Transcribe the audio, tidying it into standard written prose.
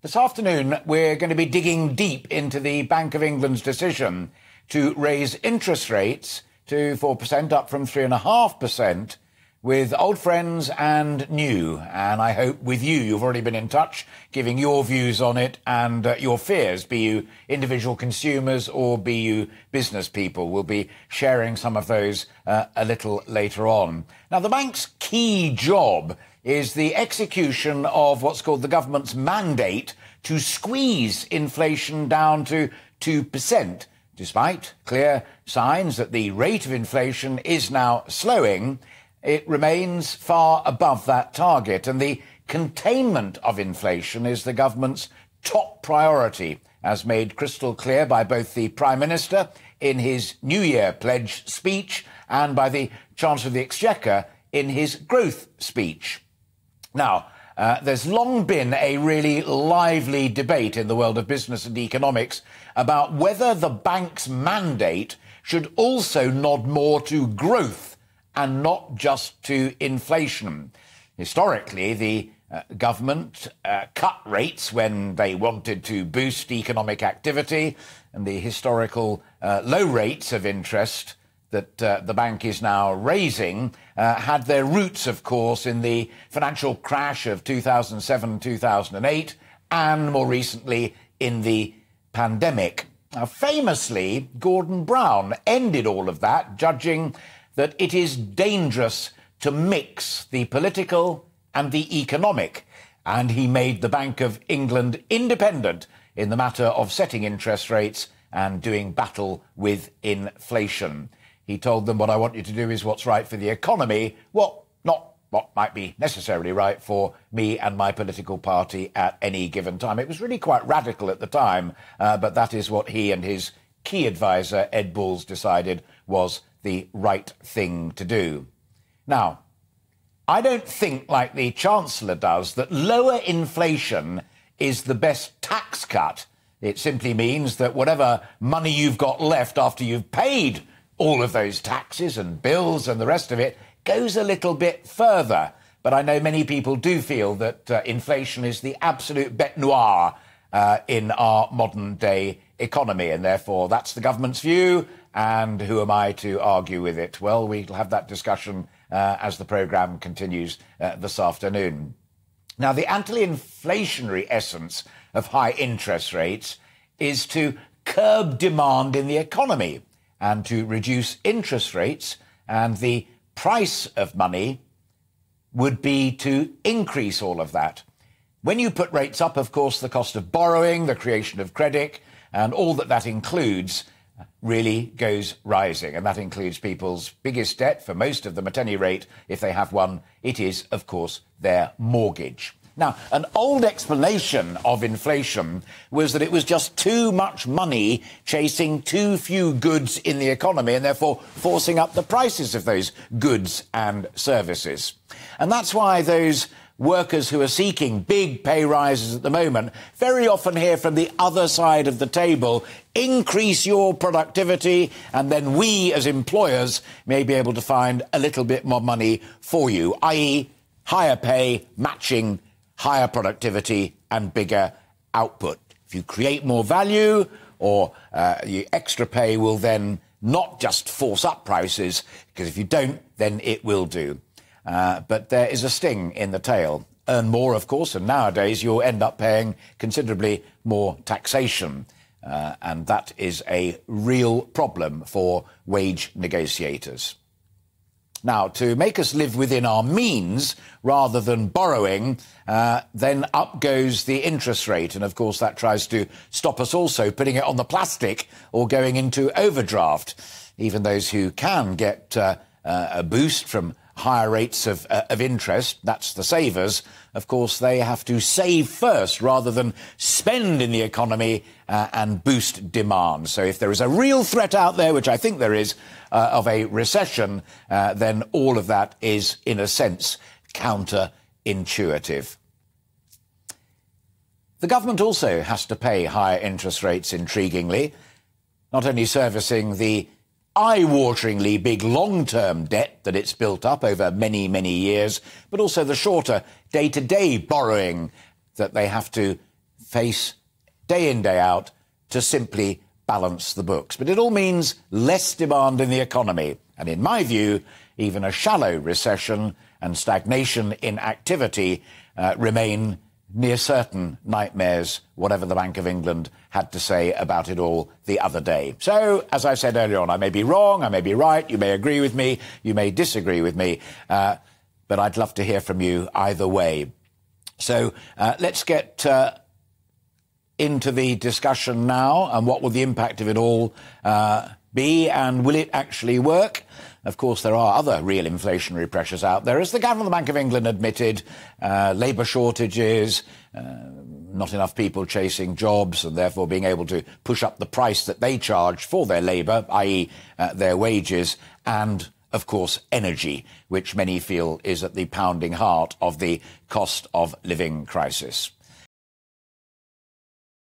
This afternoon, we're going to be digging deep into the Bank of England's decision to raise interest rates to 4%, up from 3.5%, with old friends and new. And I hope with you, you've already been in touch, giving your views on it and your fears, be you individual consumers or be you business people. We'll be sharing some of those a little later on. Now, the bank's key job is the execution of what's called the government's mandate to squeeze inflation down to 2%. Despite clear signs that the rate of inflation is now slowing, it remains far above that target, and the containment of inflation is the government's top priority, as made crystal clear by both the Prime Minister in his New Year pledge speech and by the Chancellor of the Exchequer in his growth speech. Now, there's long been a really lively debate in the world of business and economics about whether the bank's mandate should also nod more to growth and not just to inflation. Historically, the government cut rates when they wanted to boost economic activity, and the historical low rates of interest that the bank is now raising had their roots, of course, in the financial crash of 2007-2008 and more recently in the pandemic. Now, famously, Gordon Brown ended all of that, judging that it is dangerous to mix the political and the economic, and he made the Bank of England independent in the matter of setting interest rates and doing battle with inflation. He told them, what I want you to do is what's right for the economy, not what might be necessarily right for me and my political party at any given time. It was really quite radical at the time, but that is what he and his key advisor, Ed Balls, decided was the right thing to do. Now, I don't think, like the Chancellor does, that lower inflation is the best tax cut. It simply means that whatever money you've got left after you've paid all of those taxes and bills and the rest of it goes a little bit further. But I know many people do feel that inflation is the absolute bête noire in our modern day economy, and therefore that's the government's view, and who am I to argue with it? Well, we'll have that discussion as the programme continues this afternoon. Now, the anti-inflationary essence of high interest rates is to curb demand in the economy and to reduce interest rates, and the price of money would be to increase all of that. When you put rates up, of course, the cost of borrowing, the creation of credit, and all that includes really goes rising. And that includes people's biggest debt, for most of them at any rate, if they have one, it is, of course, their mortgage. Now, an old explanation of inflation was that it was just too much money chasing too few goods in the economy and therefore forcing up the prices of those goods and services. And that's why those workers who are seeking big pay rises at the moment very often hear from the other side of the table, increase your productivity, and then we as employers may be able to find a little bit more money for you, i.e. higher pay, matching higher productivity and bigger output. If you create more value, or the extra pay will then not just force up prices, because if you don't, then it will do. But there is a sting in the tail. Earn more, of course, and nowadays you'll end up paying considerably more taxation. And that is a real problem for wage negotiators. Now, to make us live within our means rather than borrowing, then up goes the interest rate. And, of course, that tries to stop us also putting it on the plastic or going into overdraft. Even those who can get a boost from higher rates of interest, that's the savers, of course, they have to save first rather than spend in the economy and boost demand. So if there is a real threat out there, which I think there is, of a recession, then all of that is, in a sense, counterintuitive. The government also has to pay higher interest rates, intriguingly, not only servicing the eye-wateringly big long-term debt that it's built up over many, many years, but also the shorter day-to-day borrowing that they have to face day in, day out to simply balance the books. But it all means less demand in the economy. And in my view, even a shallow recession and stagnation in activity remain near certain nightmares, whatever the Bank of England had to say about it all the other day. So, as I said earlier on, I may be wrong, I may be right, you may agree with me, you may disagree with me, but I'd love to hear from you either way. So let's get into the discussion now, and what will the impact of it all be, and will it actually work? Of course, there are other real inflationary pressures out there. As the Governor of the Bank of England admitted, labour shortages, not enough people chasing jobs and therefore being able to push up the price that they charge for their labour, i.e. Their wages, and, of course, energy, which many feel is at the pounding heart of the cost of living crisis.